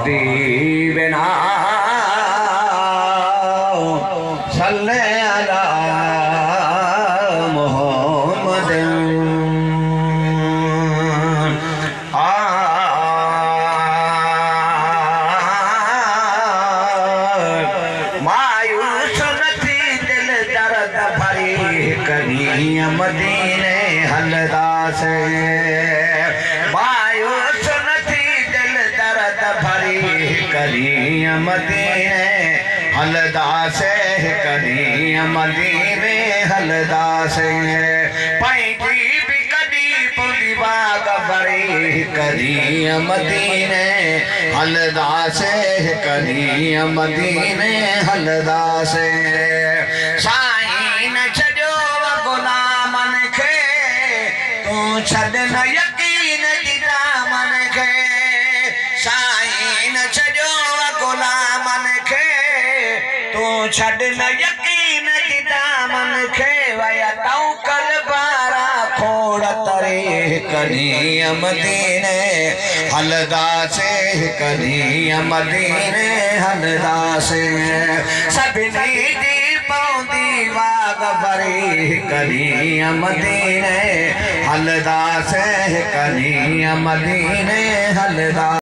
बिना सल्ले अला मोहम्मद मायूस नथी दिल दर्द भरी करी मदीने हलदा से मायूस नथी दिल दर्द भरी करी मदीने हलदा से करी मदीने हलदा से पैंजी भी कदी पुली बाग भरी करी मदीने हलदा से करी मदीने हलदा से साईं न छॾियो गुलामन खे तूं छॾ न यकीन जी दामन खे साईं न छॾियो गुलामन खे तूं छॾ न यकीन जी दामन खे वया तऊं कल बारा खोड़ तरे करी मदीने हलदा से करी मदीने हलदा से सभिनी जी पौंदी वाग भरी करी मदीने हलदा से करी मदीने हलदा।